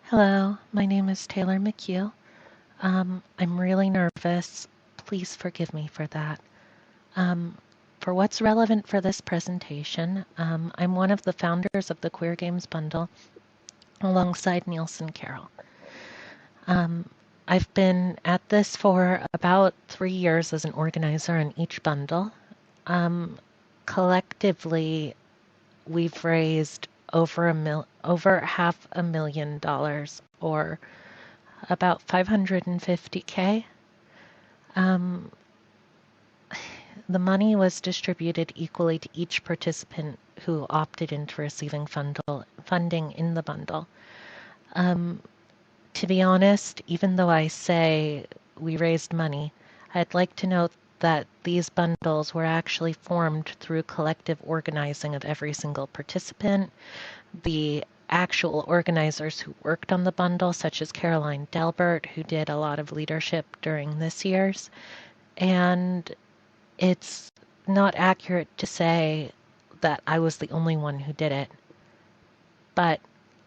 Hello, my name is Taylor McHugh. I'm really nervous. Please forgive me for that. Um, for what's relevant for this presentation, I'm one of the founders of the Queer Games Bundle alongside Nielsen Carroll. I've been at this for about 3 years as an organizer in each bundle. Collectively, we've raised over $500,000 or about 550K. The money was distributed equally to each participant who opted into receiving funding in the bundle. To be honest, even though I say we raised money, I'd like to note that these bundles were actually formed through collective organizing of every single participant. The actual organizers who worked on the bundle, such as Caroline Delbert, who did a lot of leadership during this year's. And it's not accurate to say that I was the only one who did it, but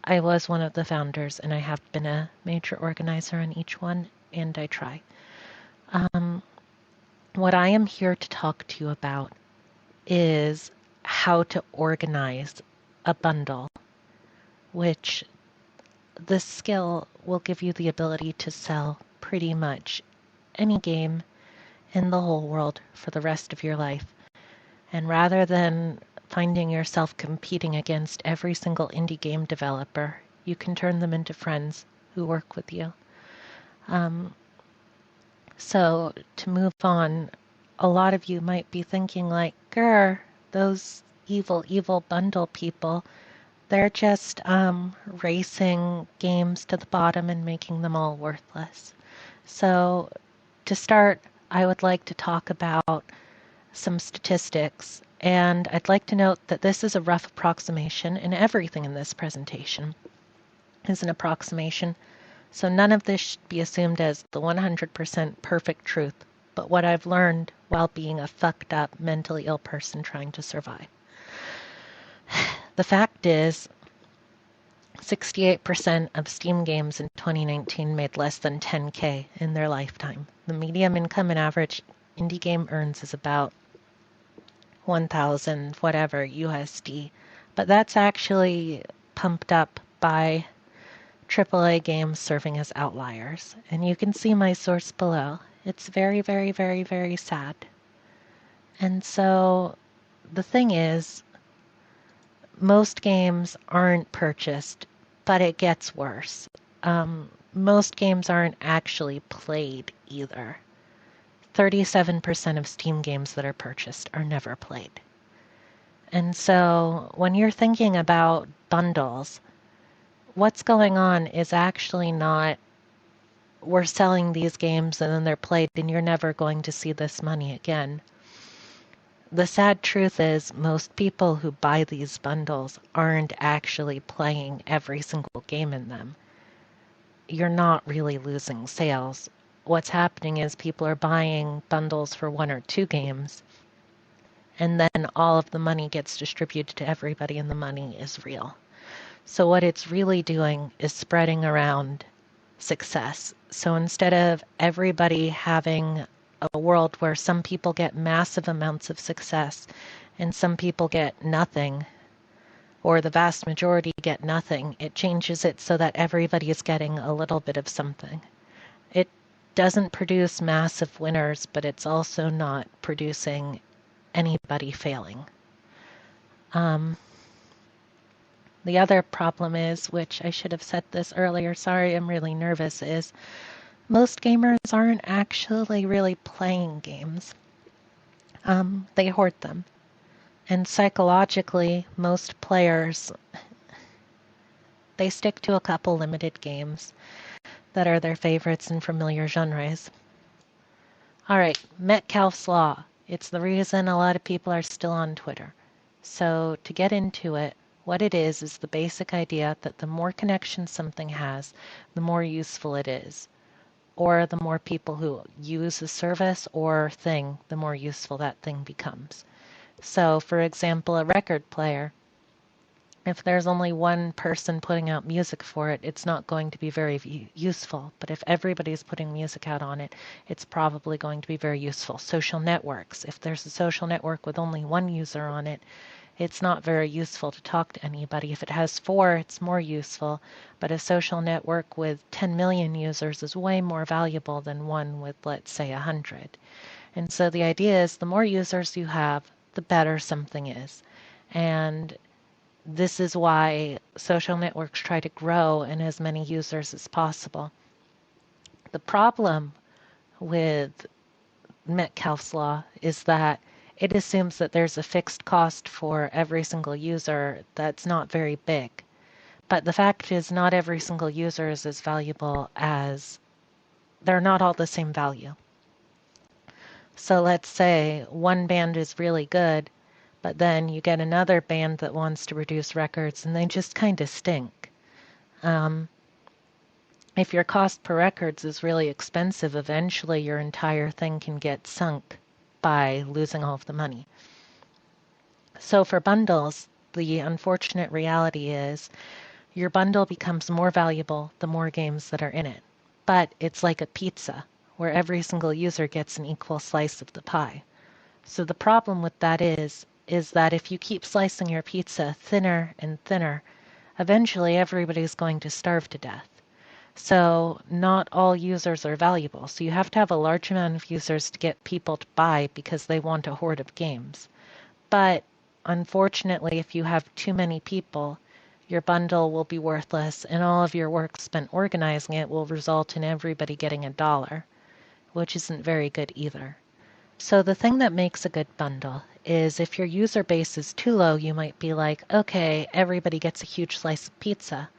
I was one of the founders and I have been a major organizer in each one, and I try. What I am here to talk to you about is how to organize a bundle, which this skill will give you the ability to sell pretty much any game in the whole world for the rest of your life. And rather than finding yourself competing against every single indie game developer, you can turn them into friends who work with you. So to move on, a lot of you might be thinking like, grr, those evil bundle people, they're just racing games to the bottom and making them all worthless. So to start, I would like to talk about some statistics, and I'd like to note that this is a rough approximation, and everything in this presentation is an approximation, so none of this should be assumed as the 100% perfect truth, but what I've learned while being a fucked up, mentally ill person trying to survive. The fact is, 68% of Steam games in 2019 made less than 10K in their lifetime. The median income and average indie game earns is about 1,000 whatever USD, but that's actually pumped up by AAA games serving as outliers. And you can see my source below. It's very, very, very, very sad. And so the thing is, most games aren't purchased, but it gets worse. Most games aren't actually played either. 37% of Steam games that are purchased are never played. And so when you're thinking about bundles, what's going on is actually not we're selling these games and then they're played and you're never going to see this money again. The sad truth is most people who buy these bundles aren't actually playing every single game in them. You're not really losing sales. What's happening is people are buying bundles for 1 or 2 games, and then all of the money gets distributed to everybody and the money is real. So what it's really doing is spreading around success. So instead of everybody having a world where some people get massive amounts of success and some people get nothing, or the vast majority get nothing, it changes it so that everybody is getting a little bit of something. It doesn't produce massive winners, but it's also not producing anybody failing. The other problem is, which I should have said this earlier, sorry, I'm really nervous, is most gamers aren't actually really playing games. They hoard them. And psychologically, most players, they stick to a couple limited games that are their favorites in familiar genres. All right, Metcalfe's Law. It's the reason a lot of people are still on Twitter. So to get into it, what it is the basic idea that the more connections something has, the more useful it is. Or the more people who use a service or thing, the more useful that thing becomes. So for example, a record player, If there's only one person putting out music for it, it's not going to be very useful. But if everybody's putting music out on it, it's probably going to be very useful. Social networks. If there's a social network with only one user on it, it's not very useful to talk to anybody. If it has four, it's more useful. But a social network with 10 million users is way more valuable than one with, let's say, 100. And so the idea is the more users you have, the better something is. And this is why social networks try to grow in as many users as possible. The problem with Metcalfe's law is that it assumes that there's a fixed cost for every single user that's not very big. But the fact is, not every single user is as valuable as they're not all the same value. So let's say one band is really good, but then you get another band that wants to produce records and they just kind of stink. If your cost per records is really expensive, eventually your entire thing can get sunk by losing all of the money. So for bundles, the unfortunate reality is your bundle becomes more valuable the more games that are in it. But it's like a pizza, where every single user gets an equal slice of the pie. So the problem with that is that if you keep slicing your pizza thinner and thinner, eventually everybody's going to starve to death. So not all users are valuable. So you have to have a large amount of users to get people to buy because they want a horde of games. But unfortunately, if you have too many people, your bundle will be worthless and all of your work spent organizing it will result in everybody getting $1, which isn't very good either. So the thing that makes a good bundle is if your user base is too low, you might be like, okay, everybody gets a huge slice of pizza.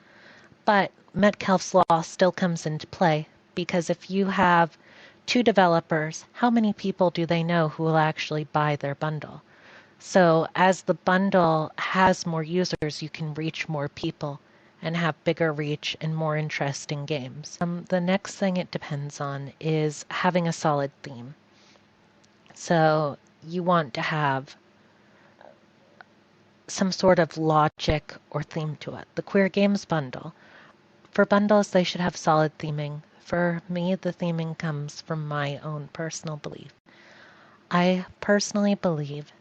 But Metcalfe's law still comes into play because if you have 2 developers, how many people do they know who will actually buy their bundle? So as the bundle has more users, you can reach more people and have bigger reach and more interesting games. The next thing it depends on is having a solid theme. So you want to have some sort of logic or theme to it. The Queer Games bundle. For bundles, they should have solid theming. For me, the theming comes from my own personal belief. I personally believe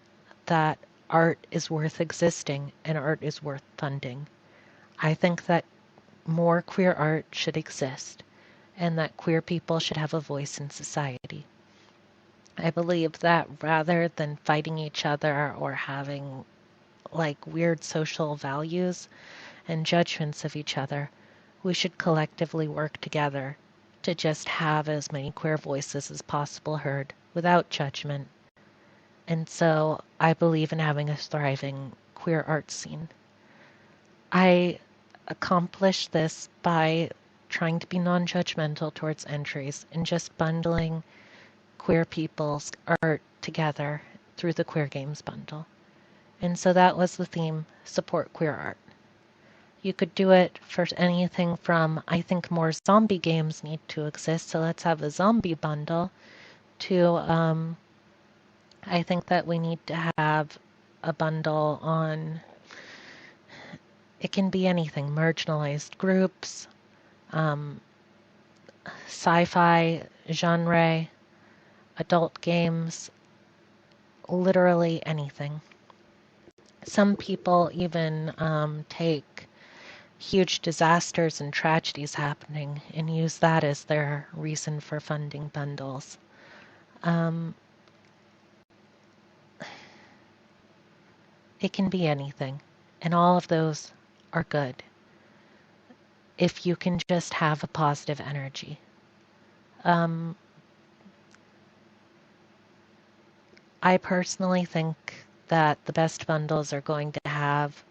that art is worth existing and art is worth funding. I think that more queer art should exist and that queer people should have a voice in society. I believe that rather than fighting each other or having like weird social values and judgments of each other, we should collectively work together to just have as many queer voices as possible heard without judgment. And so I believe in having a thriving queer art scene. I accomplish this by trying to be non-judgmental towards entries and just bundling queer people's art together through the Queer Games bundle. And so that was the theme, support queer art. You could do it for anything from, I think more zombie games need to exist, so let's have a zombie bundle, to I think that we need to have a bundle on, it can be anything, marginalized groups, sci-fi genre, adult games, literally anything. Some people even take huge disasters and tragedies happening and use that as their reason for funding bundles. It can be anything, and all of those are good if you can just have a positive energy. I personally think that the best bundles are going to have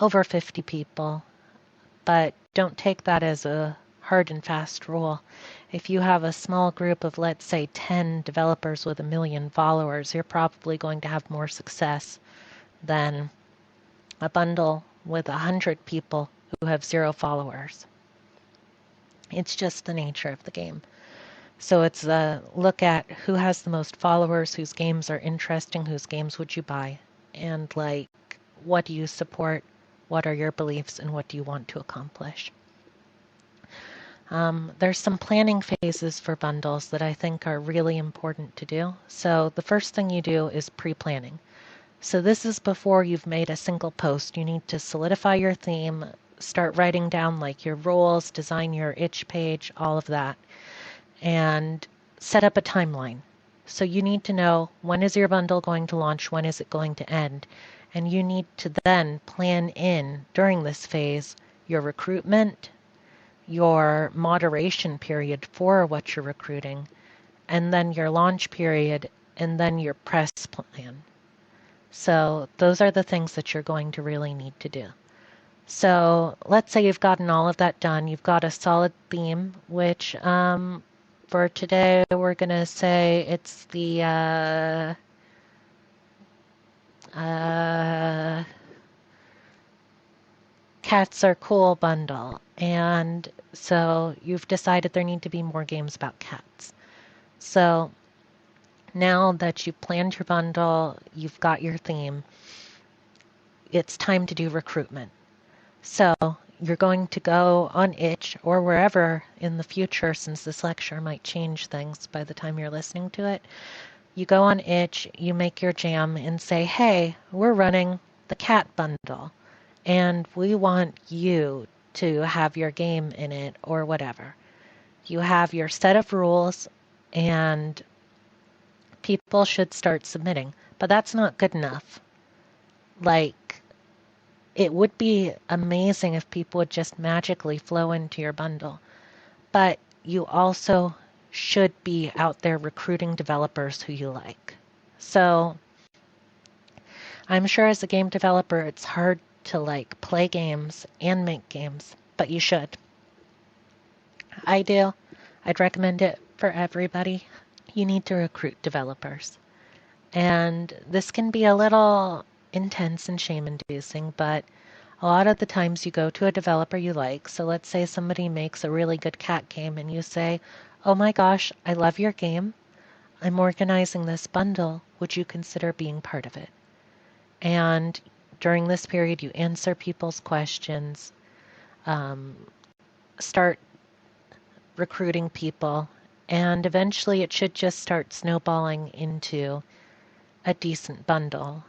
over 50 people, but don't take that as a hard and fast rule. If you have a small group of, let's say, 10 developers with 1 million followers, you're probably going to have more success than a bundle with 100 people who have 0 followers. It's just the nature of the game. So it's a look at who has the most followers, whose games are interesting, whose games would you buy, and like what do you support, What are your beliefs and what do you want to accomplish? There's some planning phases for bundles that I think are really important to do. So the first thing you do is pre-planning. So this is before you've made a single post. You need to solidify your theme, start writing down like your rules, design your itch page, all of that, and set up a timeline. So you need to know, when is your bundle going to launch, when is it going to end, and you need to then plan in during this phase your recruitment, your moderation period for what you're recruiting, and then your launch period, and then your press plan. So those are the things that you're going to really need to do. So let's say you've gotten all of that done. You've got a solid theme, which for today we're going to say it's the Cats Are Cool bundle. And so you've decided there need to be more games about cats. So now that you've planned your bundle, you've got your theme, it's time to do recruitment. So you're going to go on Itch or wherever in the future, since this lecture might change things by the time you're listening to it. You go on Itch, you make your jam and say, hey, we're running the cat bundle and we want you to have your game in it or whatever. You have your set of rules and people should start submitting, but that's not good enough. Like, it would be amazing if people would just magically flow into your bundle, but you also should be out there recruiting developers who you like. So I'm sure as a game developer, it's hard to like play games and make games, but you should. I do. I'd recommend it for everybody. You need to recruit developers. And this can be a little intense and shame-inducing, but a lot of the times you go to a developer you like. So let's say somebody makes a really good cat game and you say, oh my gosh, I love your game. I'm organizing this bundle. Would you consider being part of it? And during this period, you answer people's questions, start recruiting people, and eventually it should just start snowballing into a decent bundle.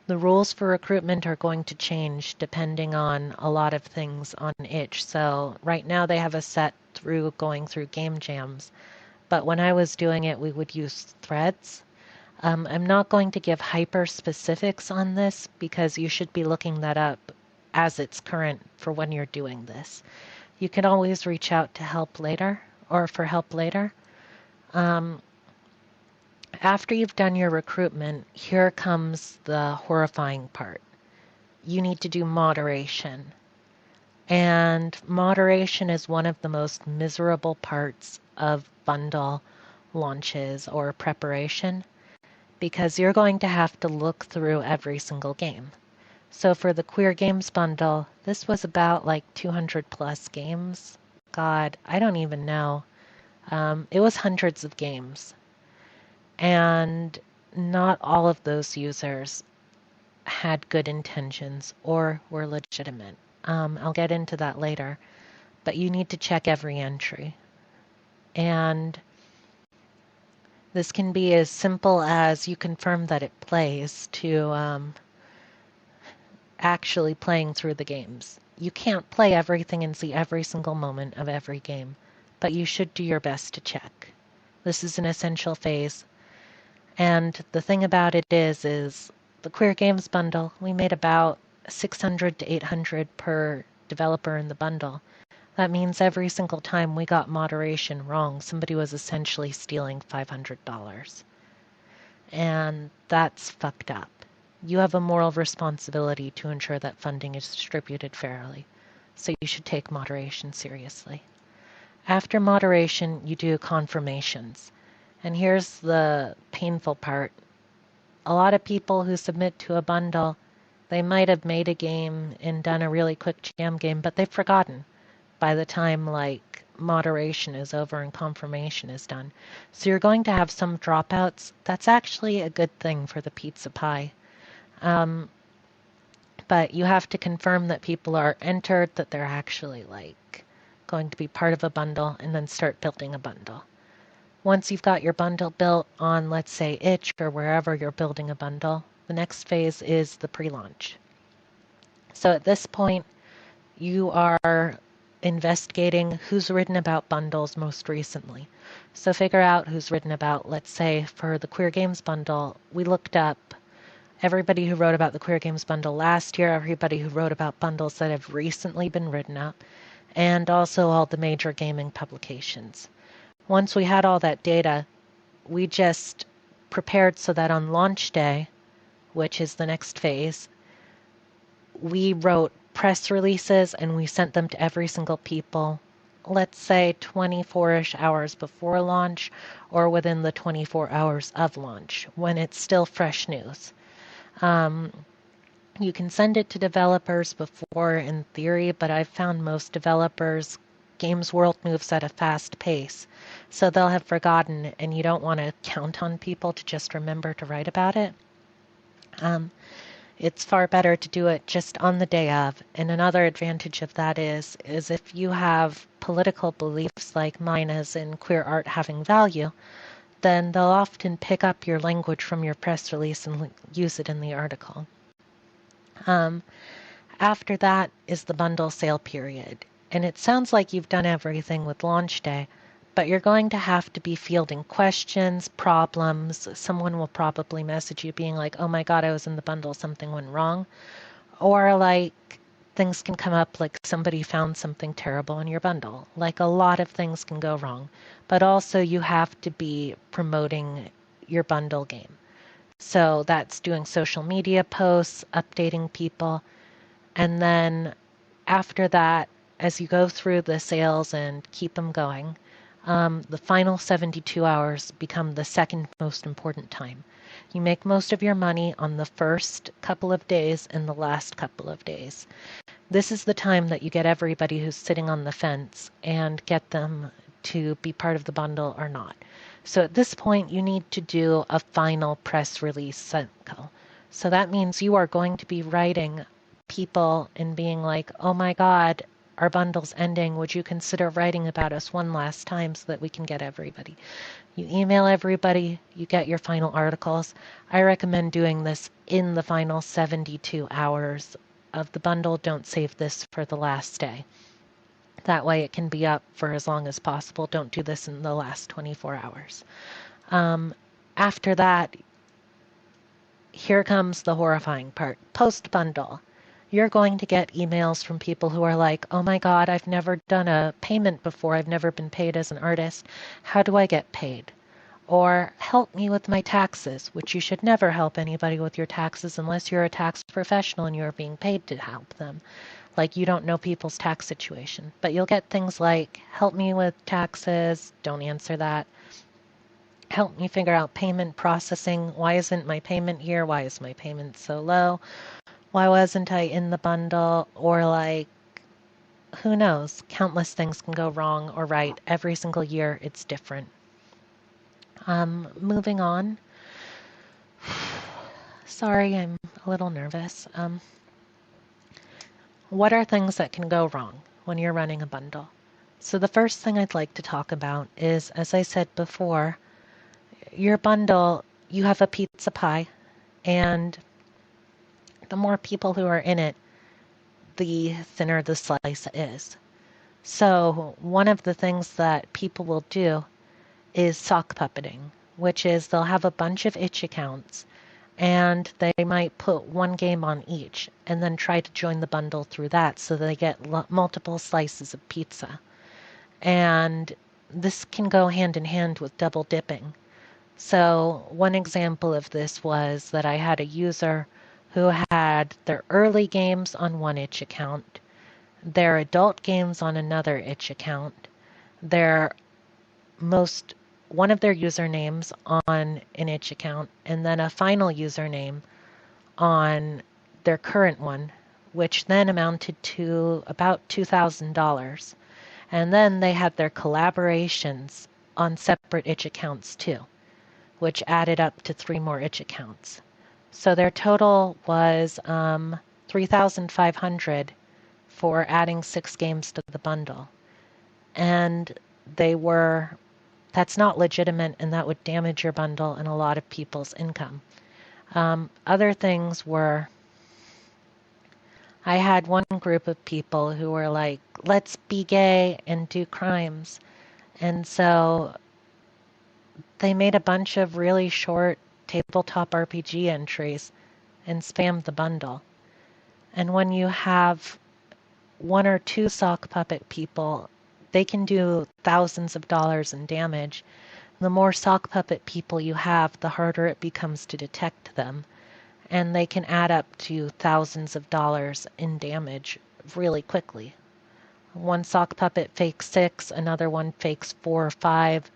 The rules for recruitment are going to change depending on a lot of things on Itch. So right now they have a set through going through game jams. But when I was doing it, we would use threads. I'm not going to give hyper specifics on this because you should be looking that up as it's current for when you're doing this. You can always reach out to help later or for help later. After you've done your recruitment, here comes the horrifying part. You need to do moderation. And moderation is one of the most miserable parts of bundle launches or preparation because you're going to have to look through every single game. So for the Queer Games bundle, this was about like 200 plus games. God, I don't even know. It was hundreds of games. And not all of those users had good intentions or were legitimate. I'll get into that later, but you need to check every entry. And this can be as simple as you confirm that it plays to actually playing through the games. You can't play everything and see every single moment of every game, but you should do your best to check. This is an essential phase. And the thing about it is the Queer Games bundle, we made about 600 to 800 per developer in the bundle. That means every single time we got moderation wrong, somebody was essentially stealing $500. And that's fucked up. You have a moral responsibility to ensure that funding is distributed fairly. So you should take moderation seriously. After moderation, you do confirmations. And here's the painful part. A lot of people who submit to a bundle, they might have made a game and done a really quick jam game, but they've forgotten by the time like moderation is over and confirmation is done. So you're going to have some dropouts. That's actually a good thing for the pizza pie. but you have to confirm that people are entered, that they're actually like going to be part of a bundle, and then start building a bundle. Once you've got your bundle built on, let's say, Itch or wherever you're building a bundle, the next phase is the pre-launch. So at this point, you are investigating who's written about bundles most recently. So figure out who's written about, let's say, for the Queer Games bundle, we looked up everybody who wrote about the Queer Games bundle last year, everybody who wrote about bundles that have recently been written up, and also all the major gaming publications. Once we had all that data, we just prepared so that on launch day, which is the next phase, we wrote press releases and we sent them to every single people, let's say 24-ish hours before launch or within the 24 hours of launch when it's still fresh news. You can send it to developers before in theory, but I've found most developers, games world moves at a fast pace, so they'll have forgotten, and you don't want to count on people to just remember to write about it. It's far better to do it just on the day of. And another advantage of that is if you have political beliefs like mine as in queer art having value, then they'll often pick up your language from your press release and use it in the article. After that is the bundle sale period. And it sounds like you've done everything with launch day, but you're going to have to be fielding questions, problems. Someone will probably message you being like, oh my God, I was in the bundle, something went wrong. Or like things can come up like somebody found something terrible in your bundle. Like a lot of things can go wrong, but also you have to be promoting your bundle game. So that's doing social media posts, updating people. And then after that, as you go through the sales and keep them going, the final 72 hours become the second most important time. You make most of your money on the first couple of days and the last couple of days. This is the time that you get everybody who's sitting on the fence and get them to be part of the bundle or not. So at this point, you need to do a final press release cycle. So that means you are going to be writing people and being like, oh my God, our bundle's ending. Would you consider writing about us one last time so that we can get everybody? You email everybody, you get your final articles. I recommend doing this in the final 72 hours of the bundle. Don't save this for the last day. That way it can be up for as long as possible. Don't do this in the last 24 hours. After that, here comes the horrifying part. Post-bundle. You're going to get emails from people who are like, oh my God, I've never done a payment before. I've never been paid as an artist. How do I get paid? Or help me with my taxes, which you should never help anybody with your taxes unless you're a tax professional and you're being paid to help them. Like you don't know people's tax situation. But you'll get things like, help me with taxes. Don't answer that. Help me figure out payment processing. Why isn't my payment here? Why is my payment so low? Why wasn't I in the bundle? Or like, who knows? Countless things can go wrong or right. Every single year it's different. Moving on. Sorry, I'm a little nervous. What are things that can go wrong when you're running a bundle? So the first thing I'd like to talk about is, as I said before, your bundle, you have a pizza pie, and the more people who are in it, the thinner the slice is. So one of the things that people will do is sock puppeting, which is they'll have a bunch of itch accounts and they might put one game on each and then try to join the bundle through that so they get multiple slices of pizza. And this can go hand in hand with double dipping. So one example of this was that I had a user who had their early games on one itch account, their adult games on another itch account, one of their usernames on an itch account, and then a final username on their current one, which then amounted to about $2,000. And then they had their collaborations on separate itch accounts too, which added up to 3 more itch accounts. So their total was $3,000 $3,500 for adding 6 games to the bundle. And that's not legitimate, and that would damage your bundle and a lot of people's income. Other things were, I had one group of people who were like, let's be gay and do crimes. And so they made a bunch of really short tabletop RPG entries and spammed the bundle. And when you have 1 or 2 sock puppet people, they can do thousands of dollars in damage. The more sock puppet people you have, the harder it becomes to detect them. And they can add up to thousands of dollars in damage really quickly. One sock puppet fakes 6, another one fakes 4 or 5,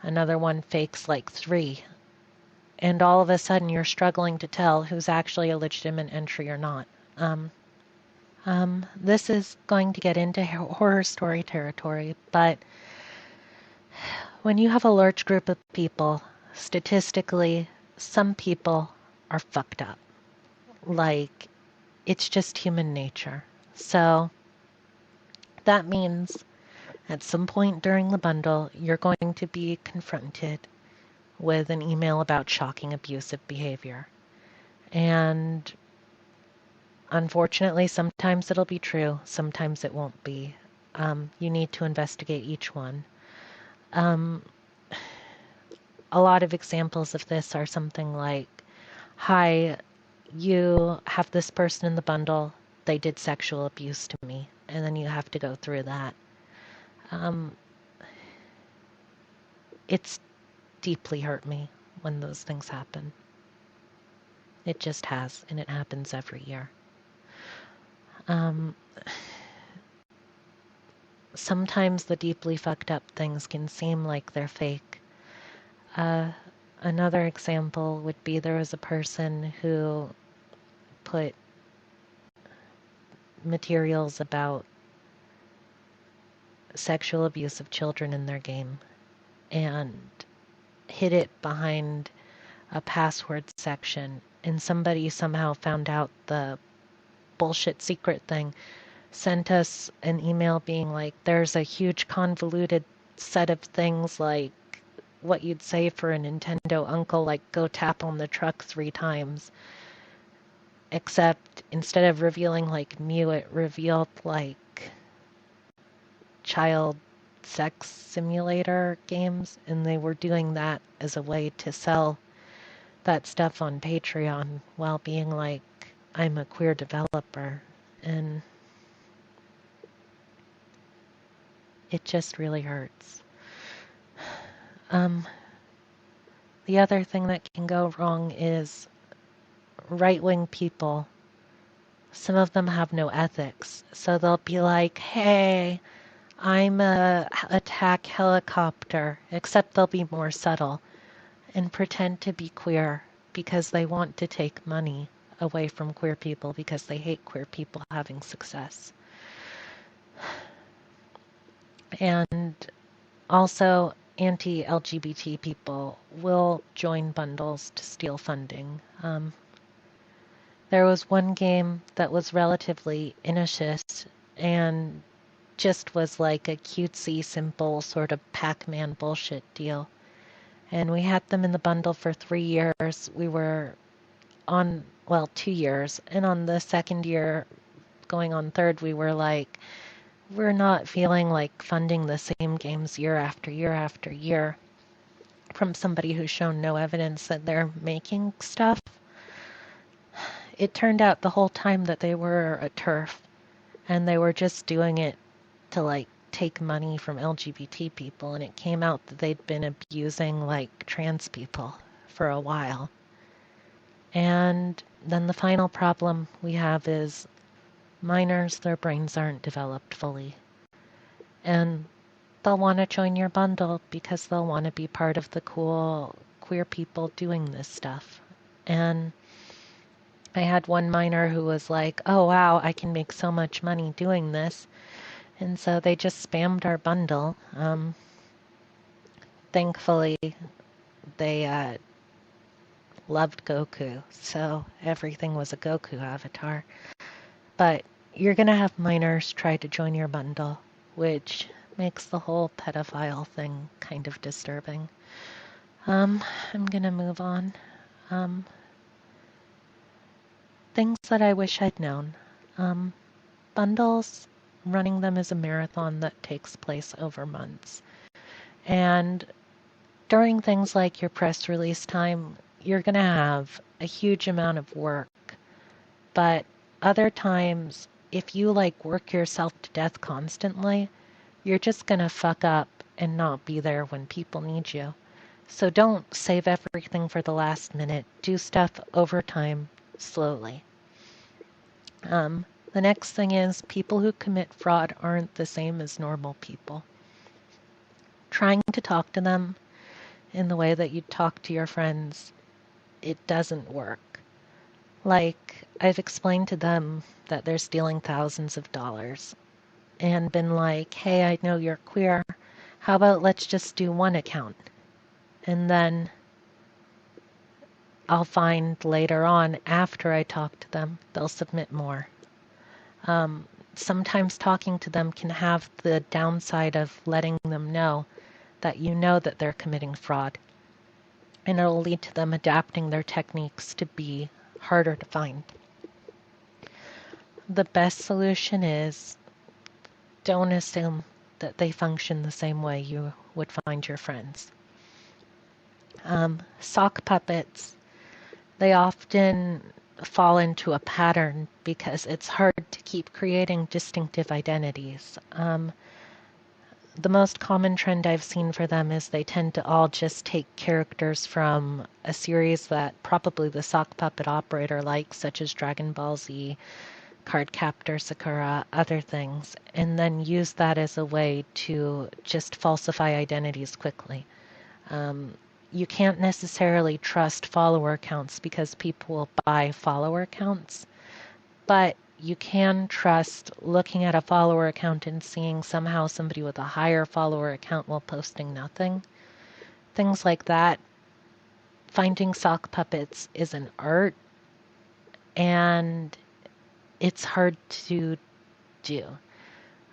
another one fakes like 3. And all of a sudden you're struggling to tell who's actually a legitimate entry or not. This is going to get into horror story territory, but when you have a large group of people, statistically, some people are fucked up. Like, it's just human nature. So that means at some point during the bundle, you're going to be confronted with an email about shocking abusive behavior. And unfortunately, sometimes it'll be true, sometimes it won't be. You need to investigate each one. A lot of examples of this are something like, hi, you have this person in the bundle, they did sexual abuse to me, and then you have to go through that. It's deeply hurt me when those things happen. It just has, and it happens every year. Sometimes the deeply fucked up things can seem like they're fake. Another example would be there was a person who put materials about sexual abuse of children in their game and hid it behind a password section, and somebody somehow found out the bullshit secret thing, sent us an email being like, there's a huge convoluted set of things like what you'd say for a Nintendo uncle, like go tap on the truck 3 times. Except instead of revealing like Mew, it revealed like child sex simulator games, and they were doing that as a way to sell that stuff on Patreon while being like, I'm a queer developer. And it just really hurts. The other thing that can go wrong is right-wing people. Some of them have no ethics. So they'll be like, hey, I'm a attack helicopter, except they'll be more subtle and pretend to be queer because they want to take money away from queer people because they hate queer people having success. And also, anti-LGBT people will join bundles to steal funding. There was one game that was relatively innocent and just was like a cutesy, simple sort of Pac-Man bullshit deal. And we had them in the bundle for 3 years. We were on, 2 years. And on the second year, going on third, we were like, we're not feeling like funding the same games year after year after year from somebody who's shown no evidence that they're making stuff. It turned out the whole time that they were a TERF, and they were just doing it to like take money from LGBT people, and it came out that they'd been abusing like trans people for a while. And then the final problem we have is minors, their brains aren't developed fully. And they'll want to join your bundle because they'll want to be part of the cool queer people doing this stuff. And I had one minor who was like, oh wow, I can make so much money doing this. And so they just spammed our bundle. Thankfully, they loved Goku, so everything was a Goku avatar. But you're going to have minors try to join your bundle, which makes the whole pedophile thing kind of disturbing. I'm going to move on. Um, Things that I wish I'd known. Um, Bundles, running them is a marathon that takes place over months. And during things like your press release time, you're going to have a huge amount of work. But other times, if you like work yourself to death constantly, you're just going to fuck up and not be there when people need you. So don't save everything for the last minute. Do stuff over time, slowly. The next thing is people who commit fraud aren't the same as normal people. Trying to talk to them in the way that you talk to your friends, it doesn't work. Like, I've explained to them that they're stealing thousands of dollars and been like, hey, I know you're queer. How about let's just do one account? And then I'll find later on, after I talk to them, they'll submit more. Sometimes talking to them can have the downside of letting them know that they're committing fraud. And it'll lead to them adapting their techniques to be harder to find. The best solution is don't assume that they function the same way you would find your friends. Sock puppets, they often fall into a pattern because it's hard to keep creating distinctive identities. The most common trend I've seen for them is they tend to all just take characters from a series that probably the sock puppet operator likes, such as Dragon Ball Z, Cardcaptor Sakura, other things, and then use that as a way to just falsify identities quickly. You can't necessarily trust follower accounts because people will buy follower accounts, but you can trust looking at a follower account and seeing somehow somebody with a higher follower account while posting nothing. Things like that. Finding sock puppets is an art, and it's hard to do.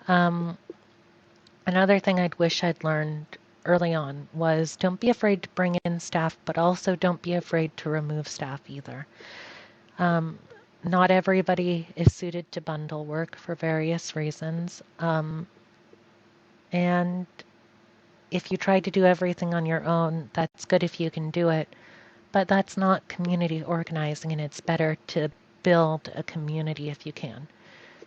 Another thing I'd wish I'd learned early on was don't be afraid to bring in staff, but also don't be afraid to remove staff either. Not everybody is suited to bundle work for various reasons. And if you try to do everything on your own, that's good if you can do it, but that's not community organizing, and it's better to build a community if you can.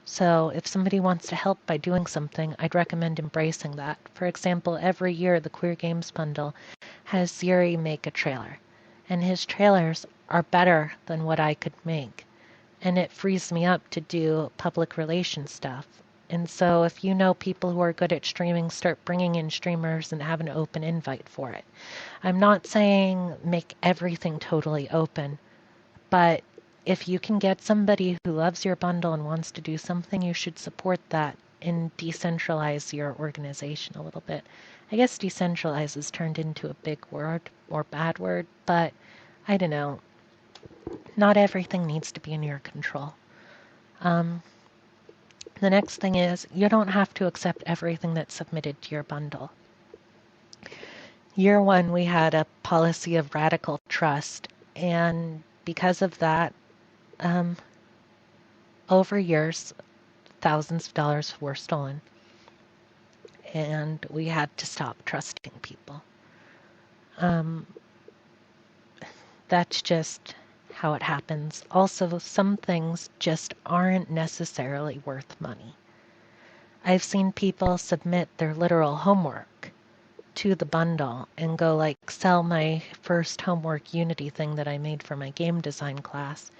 So if somebody wants to help by doing something, I'd recommend embracing that. For example, every year the Queer Games Bundle has Ziri make a trailer, and his trailers are better than what I could make. And it frees me up to do public relations stuff. And so if you know people who are good at streaming, start bringing in streamers and have an open invite for it. I'm not saying make everything totally open, but if you can get somebody who loves your bundle and wants to do something, you should support that and decentralize your organization a little bit. I guess decentralize is turned into a big word or bad word, but I don't know. Not everything needs to be in your control. The next thing is you don't have to accept everything that's submitted to your bundle. Year one, we had a policy of radical trust, and because of that, over years, thousands of dollars were stolen, and we had to stop trusting people. That's just how it happens. Also, some things just aren't necessarily worth money. I've seen people submit their literal homework to the bundle and go like, sell my first homework Unity thing that I made for my game design class.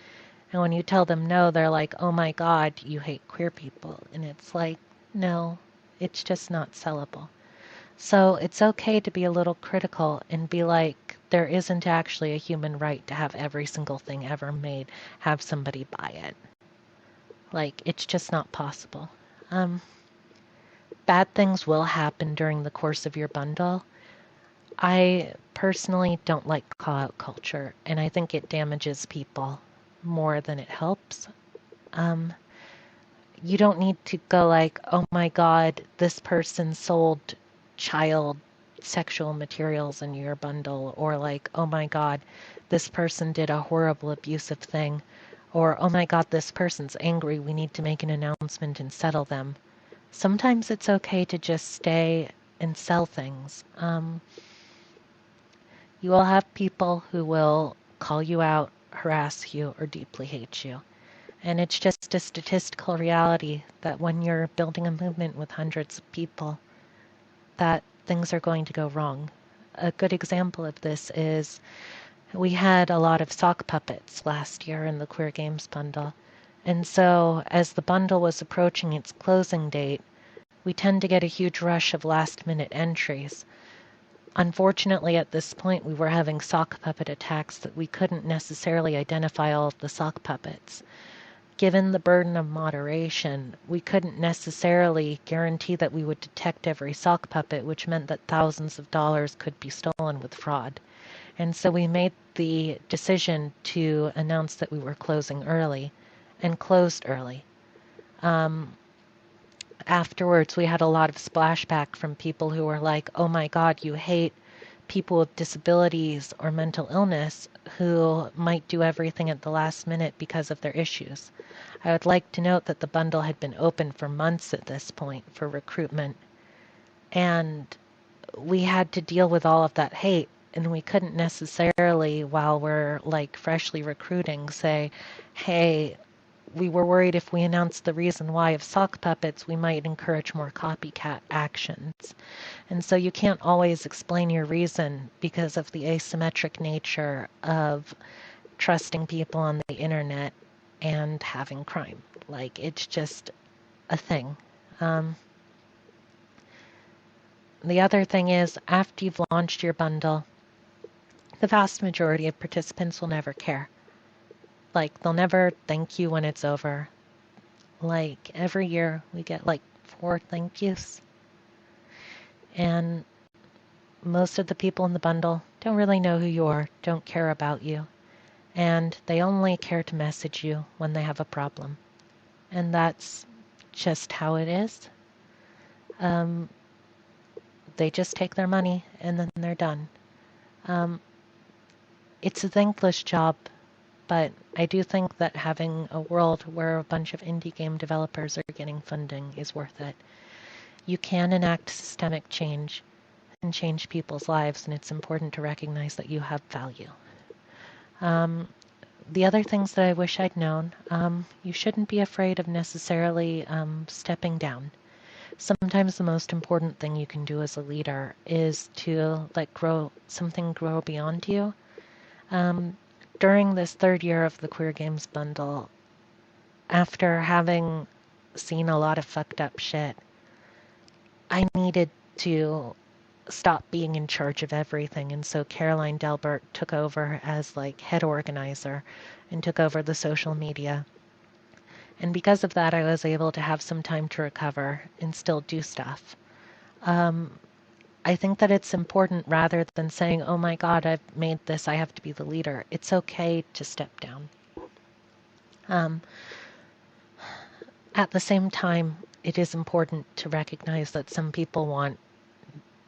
And when you tell them no, they're like, oh my God, you hate queer people. And it's like, no, it's just not sellable. So it's okay to be a little critical and be like, there isn't actually a human right to have every single thing ever made have somebody buy it. Like, it's just not possible. Bad things will happen during the course of your bundle. I personally don't like call-out culture, and I think it damages people more than it helps. you don't need to go like, oh my God, this person sold child sexual materials in your bundle, or like, oh my God, this person did a horrible abusive thing, or oh my God, this person's angry, we need to make an announcement and settle them. Sometimes it's okay to just stay and sell things. You will have people who will call you out, harass you, or deeply hate you. And it's just a statistical reality that when you're building a movement with hundreds of people, that things are going to go wrong. A good example of this is we had a lot of sock puppets last year in the Queer Games bundle. And so as the bundle was approaching its closing date, we tend to get a huge rush of last-minute entries. Unfortunately, at this point, we were having sock puppet attacks that we couldn't necessarily identify all of the sock puppets. Given the burden of moderation, we couldn't necessarily guarantee that we would detect every sock puppet, which meant that thousands of dollars could be stolen with fraud. And so we made the decision to announce that we were closing early and closed early. Afterwards, we had a lot of splashback from people who were like, oh my God, you hate people with disabilities or mental illness who might do everything at the last minute because of their issues. I would like to note that the bundle had been open for months at this point for recruitment, and we had to deal with all of that hate, and we couldn't necessarily, while we're like freshly recruiting, say, hey, we were worried if we announced the reason why of sock puppets, we might encourage more copycat actions. And so you can't always explain your reason because of the asymmetric nature of trusting people on the internet and having crime. Like, it's just a thing. The other thing is, after you've launched your bundle, the vast majority of participants will never care. Like, they'll never thank you when it's over. Like, every year we get like 4 thank yous. And most of the people in the bundle don't really know who you are, don't care about you. And they only care to message you when they have a problem. And that's just how it is. They just take their money and then they're done. It's a thankless job, but I do think that having a world where a bunch of indie game developers are getting funding is worth it. You can enact systemic change and change people's lives, and it's important to recognize that you have value. The other things that I wish I'd known, you shouldn't be afraid of necessarily stepping down. Sometimes the most important thing you can do as a leader is to let something grow beyond you. During this third year of the Queer Games bundle, after having seen a lot of fucked up shit, I needed to stop being in charge of everything. And so Caroline Delbert took over as like head organizer and took over the social media. And because of that, I was able to have some time to recover and still do stuff. I think that it's important rather than saying, oh my God, I've made this, I have to be the leader. It's okay to step down. At the same time, it is important to recognize that some people want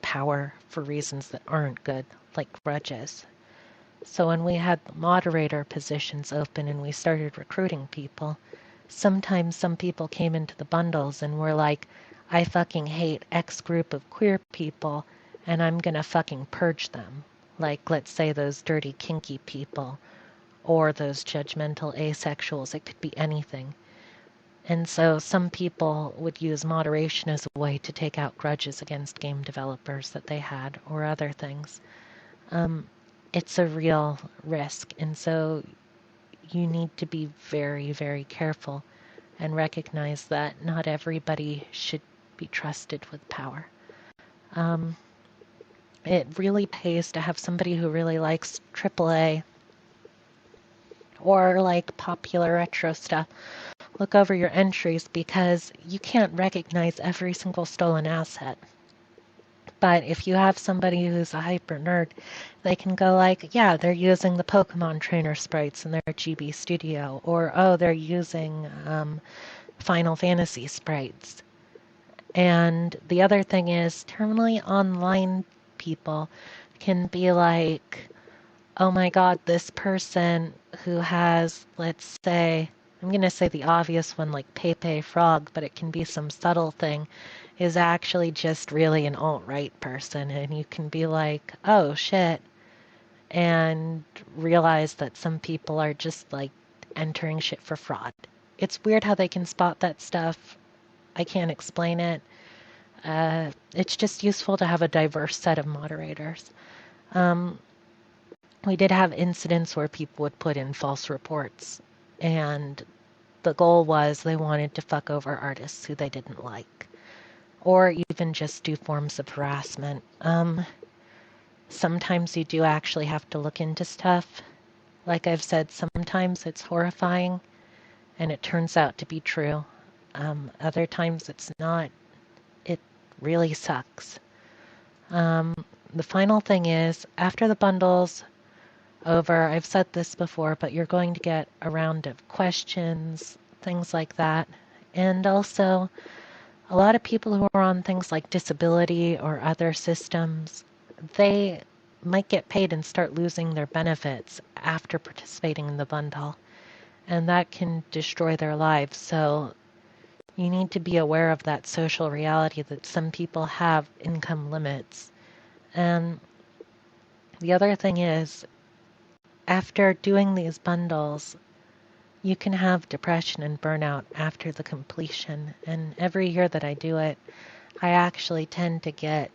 power for reasons that aren't good, like grudges. So when we had moderator positions open and we started recruiting people, sometimes some people came into the bundles and were like, I fucking hate X group of queer people and I'm gonna fucking purge them. Like, let's say those dirty kinky people or those judgmental asexuals. It could be anything. And so some people would use moderation as a way to take out grudges against game developers that they had or other things. It's a real risk. And so you need to be very, very careful and recognize that not everybody should be trusted with power. It really pays to have somebody who really likes AAA or like popular retro stuff look over your entries, because you can't recognize every single stolen asset. But if you have somebody who's a hyper nerd, they can go like, yeah, they're using the Pokemon trainer sprites in their GB studio, or oh, they're using Final Fantasy sprites. And the other thing is, terminally online people can be like, oh my God, this person who has, let's say, I'm going to say the obvious one like Pepe Frog, but it can be some subtle thing, is actually just really an alt-right person. And you can be like, oh shit, and realize that some people are just like entering shit for fraud. It's weird how they can spot that stuff. I can't explain it. It's just useful to have a diverse set of moderators. Um, we did have incidents where people would put in false reports, and the goal was they wanted to fuck over artists who they didn't like, or even just do forms of harassment. Sometimes you do actually have to look into stuff. Like I've said, sometimes it's horrifying and it turns out to be true. Other times it's not. It really sucks. The final thing is, after the bundle's over, I've said this before, but you're going to get a round of questions, things like that. And also, a lot of people who are on things like disability or other systems, they might get paid and start losing their benefits after participating in the bundle. And that can destroy their lives. So you need to be aware of that social reality that some people have income limits. And the other thing is, after doing these bundles, you can have depression and burnout after the completion. And every year that I do it, I actually tend to get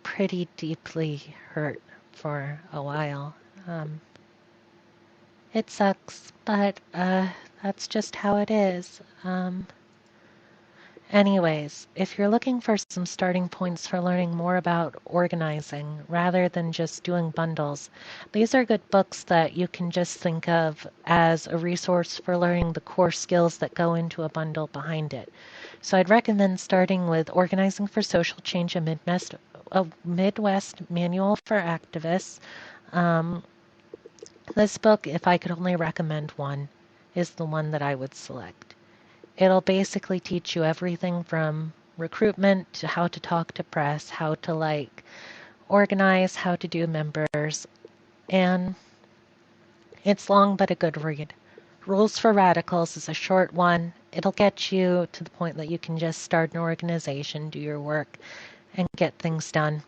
pretty deeply hurt for a while. It sucks, but that's just how it is. Anyways, if you're looking for some starting points for learning more about organizing rather than just doing bundles, these are good books that you can just think of as a resource for learning the core skills that go into a bundle behind it. So I'd recommend starting with Organizing for Social Change, a Midwest Manual for Activists. Um, this book, if I could only recommend one, is the one that I would select. It'll basically teach you everything from recruitment to how to talk to press, how to like organize, how to do members, and it's long but a good read. Rules for Radicals is a short one. It'll get you to the point that you can just start an organization, do your work, and get things done.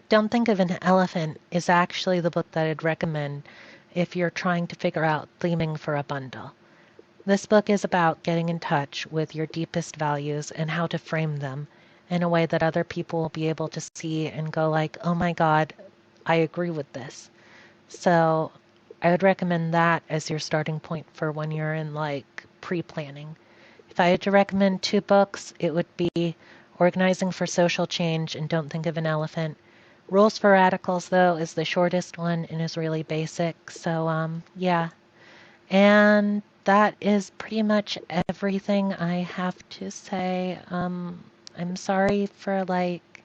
Don't Think of an Elephant is actually the book that I'd recommend if you're trying to figure out theming for a bundle. This book is about getting in touch with your deepest values and how to frame them in a way that other people will be able to see and go like, oh my God, I agree with this. So I would recommend that as your starting point for when you're in like pre-planning. If I had to recommend two books, it would be Organizing for Social Change and Don't Think of an Elephant. Rules for Radicals, though, is the shortest one and is really basic. So, yeah. And that is pretty much everything I have to say. I'm sorry for like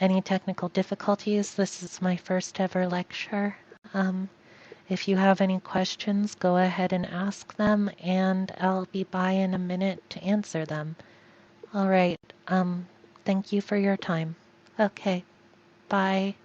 any technical difficulties. This is my first ever lecture. If you have any questions, go ahead and ask them, and I'll be by in a minute to answer them. All right. Thank you for your time. Okay. Bye.